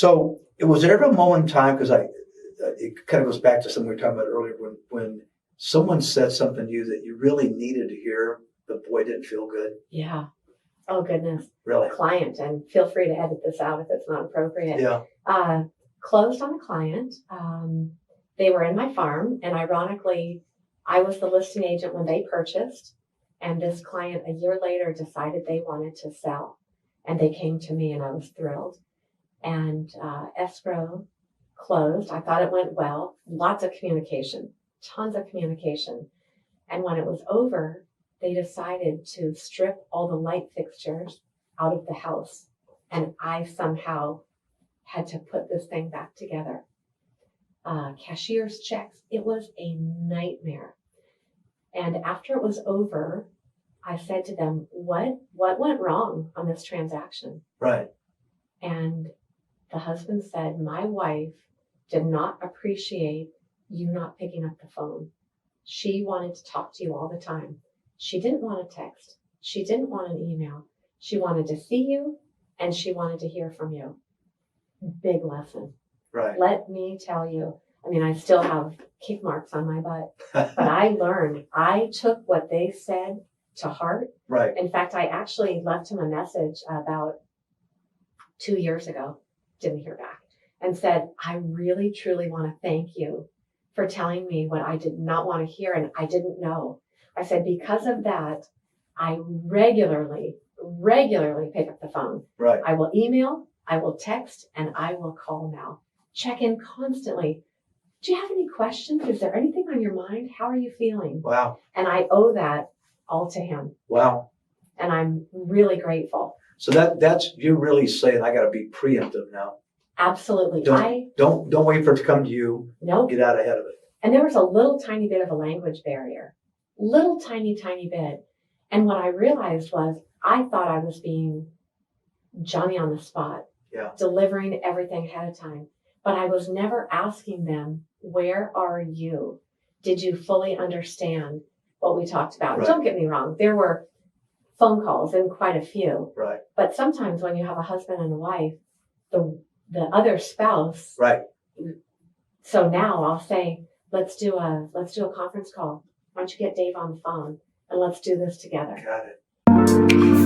So was there ever a moment in time, because it kind of goes back to something we were talking about earlier, when someone said something to you that you really needed to hear, but boy, didn't feel good? Yeah. Oh, goodness. Really? Client, and feel free to edit this out if it's not appropriate. Yeah. Closed on a client. They were in my farm, and ironically, I was the listing agent when they purchased, and this client a year later decided they wanted to sell, and they came to me, and I was thrilled. And escrow closed. I thought it went well. Lots of communication, tons of communication. And when it was over, they decided to strip all the light fixtures out of the house. And I somehow had to put this thing back together. Cashier's checks. It was a nightmare. And after it was over, I said to them, what went wrong on this transaction? Right. And the husband said, my wife did not appreciate you not picking up the phone. She wanted to talk to you all the time. She didn't want a text. She didn't want an email. She wanted to see you, and she wanted to hear from you. Big lesson. Right. Let me tell you, I mean, I still have kick marks on my butt, but I learned. I took what they said to heart. Right. In fact, I actually left him a message about 2 years ago, didn't hear back, and said, I really, truly want to thank you for telling me what I did not want to hear and I didn't know. I said, because of that, I regularly pick up the phone. Right. I will email, I will text, and I will call now. Check in constantly. Do you have any questions? Is there anything on your mind? How are you feeling? Wow. And I owe that all to him. Wow. And I'm really grateful. So that's you really saying I got to be preemptive now. Absolutely. Don't wait for it to come to you. Nope. Get out ahead of it. And there was a little tiny bit of a language barrier. Little tiny bit. And what I realized was I thought I was being Johnny on the spot. Yeah. Delivering everything ahead of time. But I was never asking them, where are you? Did you fully understand what we talked about? Right. Don't get me wrong. There were phone calls and quite a few. Right. But sometimes when you have a husband and a wife, the other spouse. Right. So now I'll say, let's do a conference call. Why don't you get Dave on the phone and let's do this together? Got it.